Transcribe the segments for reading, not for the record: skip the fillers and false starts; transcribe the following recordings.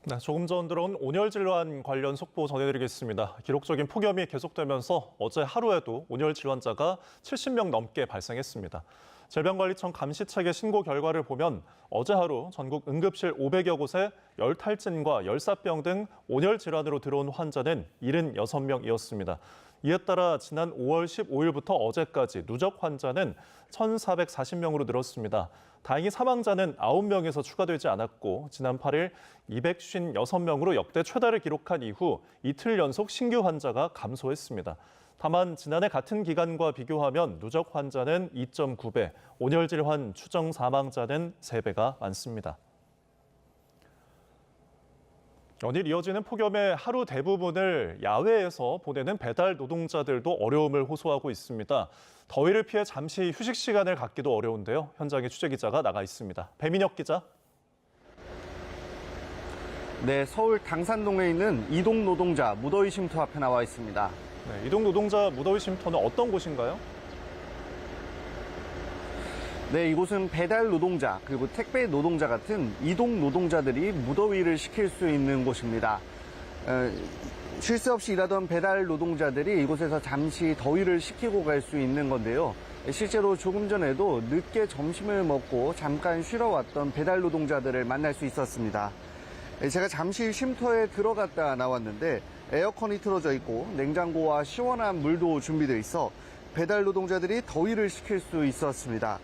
네, 조금 전 들어온 온열 질환 관련 속보 전해드리겠습니다. 기록적인 폭염이 계속되면서 어제 하루에도 온열 질환자가 70명 넘게 발생했습니다. 질병관리청 감시체계 신고 결과를 보면 어제 하루 전국 응급실 500여 곳에 열탈진과 열사병 등 온열 질환으로 들어온 환자는 76명이었습니다. 이에 따라 지난 5월 15일부터 어제까지 누적 환자는 1,440명으로 늘었습니다. 다행히 사망자는 9명에서 추가되지 않았고 지난 8일 256명으로 역대 최다를 기록한 이후 이틀 연속 신규 환자가 감소했습니다. 다만 지난해 같은 기간과 비교하면 누적 환자는 2.9배, 온열 질환 추정 사망자는 3배가 많습니다. 연일 이어지는 폭염의 하루 대부분을 야외에서 보내는 배달 노동자들도 어려움을 호소하고 있습니다. 더위를 피해 잠시 휴식 시간을 갖기도 어려운데요. 현장에 취재 기자가 나가 있습니다. 배민혁 기자. 네, 서울 당산동에 있는 이동 노동자 무더위 쉼터 앞에 나와 있습니다. 네, 이동 노동자 무더위 쉼터는 어떤 곳인가요? 네, 이곳은 배달 노동자 그리고 택배 노동자 같은 이동 노동자들이 무더위를 식힐 수 있는 곳입니다. 쉴 새 없이 일하던 배달 노동자들이 이곳에서 잠시 더위를 식히고 갈 수 있는 건데요. 실제로 조금 전에도 늦게 점심을 먹고 잠깐 쉬러 왔던 배달 노동자들을 만날 수 있었습니다. 제가 잠시 쉼터에 들어갔다 나왔는데 에어컨이 틀어져 있고 냉장고와 시원한 물도 준비되어 있어 배달 노동자들이 더위를 식힐 수 있었습니다.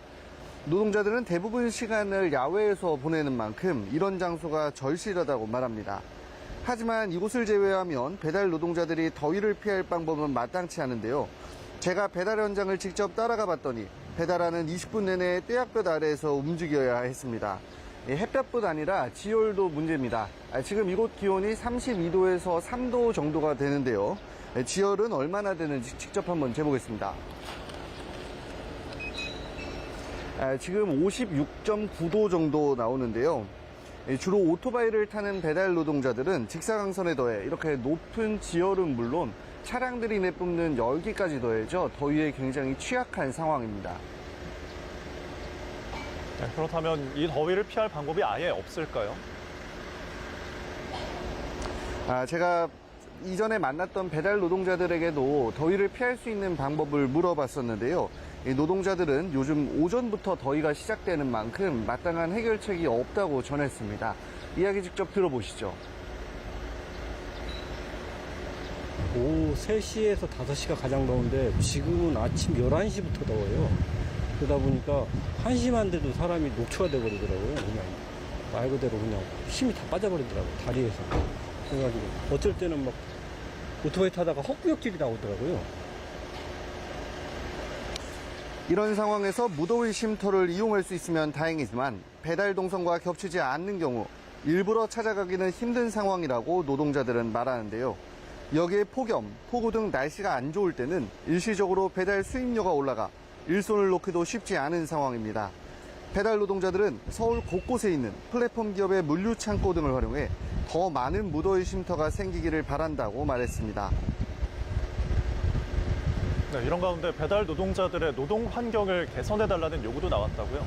노동자들은 대부분 시간을 야외에서 보내는 만큼 이런 장소가 절실하다고 말합니다. 하지만 이곳을 제외하면 배달 노동자들이 더위를 피할 방법은 마땅치 않은데요. 제가 배달 현장을 직접 따라가 봤더니 배달하는 20분 내내 떼약볕 아래에서 움직여야 했습니다. 햇볕뿐 아니라 지열도 문제입니다. 지금 이곳 기온이 32도에서 3도 정도가 되는데요. 지열은 얼마나 되는지 직접 한번 재보겠습니다. 지금 56.9도 정도 나오는데요. 주로 오토바이를 타는 배달 노동자들은 직사광선에 더해 이렇게 높은 지열은 물론 차량들이 내뿜는 열기까지 더해져 더위에 굉장히 취약한 상황입니다. 네, 그렇다면 이 더위를 피할 방법이 아예 없을까요? 제가 이전에 만났던 배달 노동자들에게도 더위를 피할 수 있는 방법을 물어봤었는데요. 이 노동자들은 요즘 오전부터 더위가 시작되는 만큼 마땅한 해결책이 없다고 전했습니다. 이야기 직접 들어보시죠. 오후 3시에서 5시가 가장 더운데 지금은 아침 11시부터 더워요. 그러다 보니까 한시만 돼도 사람이 녹초가 돼버리더라고요. 그냥 말 그대로 그냥 힘이 다 빠져버리더라고요. 다리에서. 그래가지고 어쩔 때는 막 오토바이 타다가 헛구역질이 나오더라고요. 이런 상황에서 무더위 쉼터를 이용할 수 있으면 다행이지만 배달 동선과 겹치지 않는 경우 일부러 찾아가기는 힘든 상황이라고 노동자들은 말하는데요. 여기에 폭염, 폭우 등 날씨가 안 좋을 때는 일시적으로 배달 수입료가 올라가 일손을 놓기도 쉽지 않은 상황입니다. 배달 노동자들은 서울 곳곳에 있는 플랫폼 기업의 물류 창고 등을 활용해 더 많은 무더위 쉼터가 생기기를 바란다고 말했습니다. 네, 이런 가운데 배달 노동자들의 노동 환경을 개선해달라는 요구도 나왔다고요?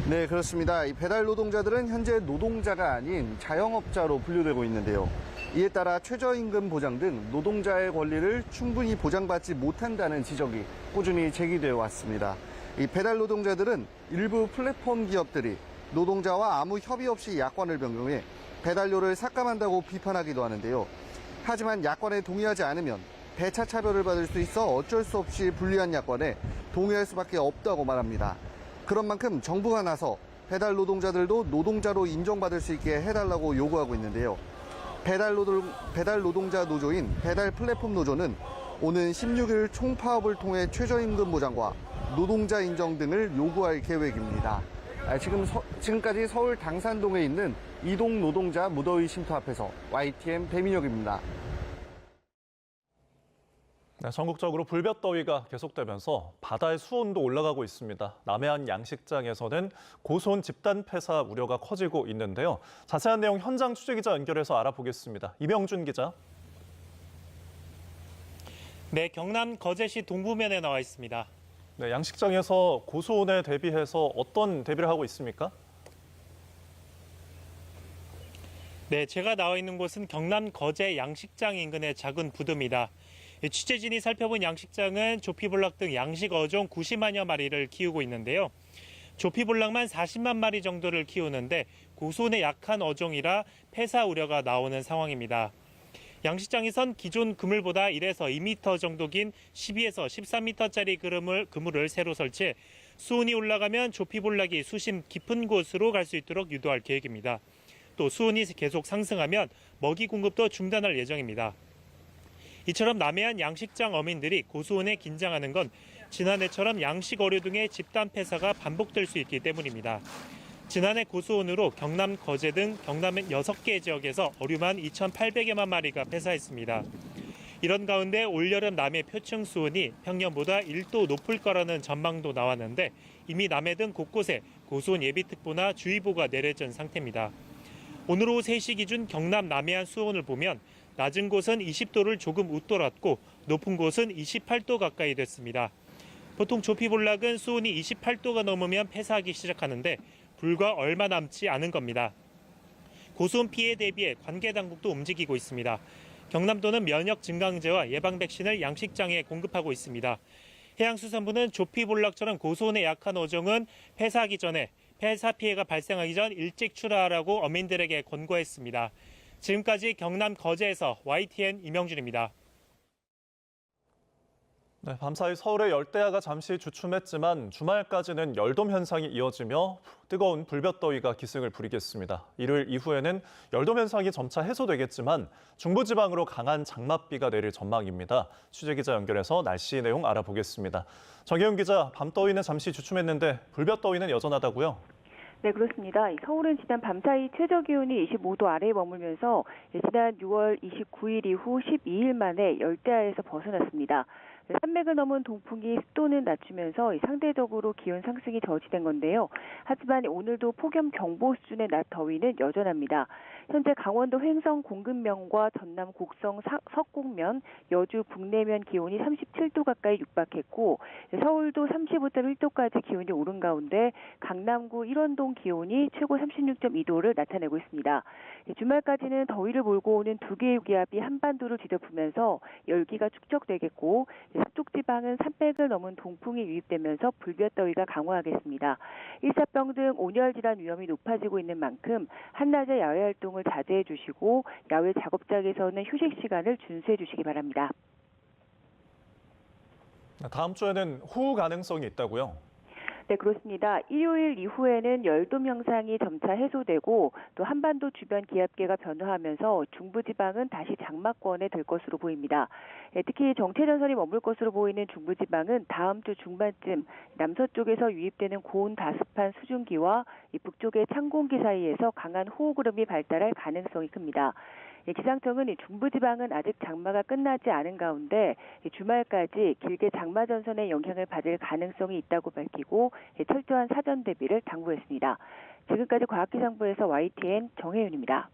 네, 그렇습니다. 이 배달 노동자들은 현재 노동자가 아닌 자영업자로 분류되고 있는데요. 이에 따라 최저임금 보장 등 노동자의 권리를 충분히 보장받지 못한다는 지적이 꾸준히 제기되어 왔습니다. 이 배달 노동자들은 일부 플랫폼 기업들이 노동자와 아무 협의 없이 야권을 변경해 배달료를 삭감한다고 비판하기도 하는데요. 하지만 야권에 동의하지 않으면 배차 차별을 받을 수 있어 어쩔 수 없이 불리한 야권에 동의할 수밖에 없다고 말합니다. 그런 만큼 정부가 나서 배달 노동자들도 노동자로 인정받을 수 있게 해달라고 요구하고 있는데요. 배달 노동자 노조인 배달 플랫폼 노조는 오는 16일 총파업을 통해 최저임금 보장과 노동자 인정 등을 요구할 계획입니다. 지금까지 서울 당산동에 있는 이동 노동자 무더위 쉼터 앞에서 YTN 배민혁입니다. 네, 전국적으로 불볕더위가 계속되면서 바다의 수온도 올라가고 있습니다. 남해안 양식장에서는 고수온 집단 폐사 우려가 커지고 있는데요. 자세한 내용 현장 취재기자 연결해서 알아보겠습니다. 이명준 기자. 네, 경남 거제시 동부면에 나와 있습니다. 네, 양식장에서 고수온에 대비해서 어떤 대비를 하고 있습니까? 네, 제가 나와 있는 곳은 경남 거제 양식장 인근의 작은 부두입니다. 취재진이 살펴본 양식장은 조피볼락 등 양식 어종 90만여 마리를 키우고 있는데요. 조피볼락만 40만 마리 정도를 키우는데 고수온에 약한 어종이라 폐사 우려가 나오는 상황입니다. 양식장에선 기존 그물보다 1에서 2m 정도 긴 12에서 13m짜리 그물을 새로 설치해 수온이 올라가면 조피볼락이 수심 깊은 곳으로 갈 수 있도록 유도할 계획입니다. 또 수온이 계속 상승하면 먹이 공급도 중단할 예정입니다. 이처럼 남해안 양식장 어민들이 고수온에 긴장하는 건 지난해처럼 양식 어류 등의 집단 폐사가 반복될 수 있기 때문입니다. 지난해 고수온으로 경남 거제 등 경남의 6개 지역에서 어류만 2,800여만 마리가 폐사했습니다. 이런 가운데 올여름 남해 표층 수온이 평년보다 1도 높을 거라는 전망도 나왔는데 이미 남해 등 곳곳에 고수온 예비특보나 주의보가 내려진 상태입니다. 오늘 오후 3시 기준 경남 남해안 수온을 보면 낮은 곳은 20도를 조금 웃돌았고 높은 곳은 28도 가까이 됐습니다. 보통 조피볼락은 수온이 28도가 넘으면 폐사하기 시작하는데 불과 얼마 남지 않은 겁니다. 고수온 피해 대비해 관계당국도 움직이고 있습니다. 경남도는 면역 증강제와 예방 백신을 양식장에 공급하고 있습니다. 해양수산부는 조피볼락처럼 고수온에 약한 어종은 폐사하기 전에 폐사 피해가 발생하기 전 일찍 출하하라고 어민들에게 권고했습니다. 지금까지 경남 거제에서 YTN 임영준입니다. 네, 밤사이 서울의 열대야가 잠시 주춤했지만 주말까지는 열돔 현상이 이어지며 뜨거운 불볕더위가 기승을 부리겠습니다. 일요일 이후에는 열돔 현상이 점차 해소되겠지만 중부지방으로 강한 장맛비가 내릴 전망입니다. 취재기자 연결해서 날씨 내용 알아보겠습니다. 정혜윤 기자, 밤더위는 잠시 주춤했는데 불볕더위는 여전하다고요? 네, 그렇습니다. 서울은 지난 밤사이 최저기온이 25도 아래에 머물면서 지난 6월 29일 이후 12일 만에 열대야에서 벗어났습니다. 산맥을 넘은 동풍이 습도는 낮추면서 상대적으로 기온 상승이 저지된 건데요. 하지만 오늘도 폭염경보 수준의 낮 더위는 여전합니다. 현재 강원도 횡성 공급면과 전남 곡성 석곡면, 여주 북내면 기온이 37도 가까이 육박했고 서울도 35.1도까지 기온이 오른 가운데 강남구 일원동 기온이 최고 36.2도를 나타내고 있습니다. 주말까지는 더위를 몰고 오는 두 개의 기압이 한반도를 뒤덮으면서 열기가 축적되겠고 서쪽 지방은 산맥을 넘은 동풍이 유입되면서 불볕더위가 강화하겠습니다. 일사병 등 온열 질환 위험이 높아지고 있는 만큼 한낮에 야외 활동을 자제해 주시고 야외 작업장에서는 휴식 시간을 준수해 주시기 바랍니다. 다음 주에는 호우 가능성이 있다고요? 네, 그렇습니다. 일요일 이후에는 열돔 현상이 점차 해소되고 또 한반도 주변 기압계가 변화하면서 중부지방은 다시 장마권에 들 것으로 보입니다. 특히 정체전선이 머물 것으로 보이는 중부지방은 다음 주 중반쯤 남서쪽에서 유입되는 고온 다습한 수증기와 북쪽의 찬 공기 사이에서 강한 호우구름이 발달할 가능성이 큽니다. 기상청은 중부지방은 아직 장마가 끝나지 않은 가운데 주말까지 길게 장마 전선의 영향을 받을 가능성이 있다고 밝히고 철저한 사전 대비를 당부했습니다. 지금까지 과학기상부에서 YTN 정혜윤입니다.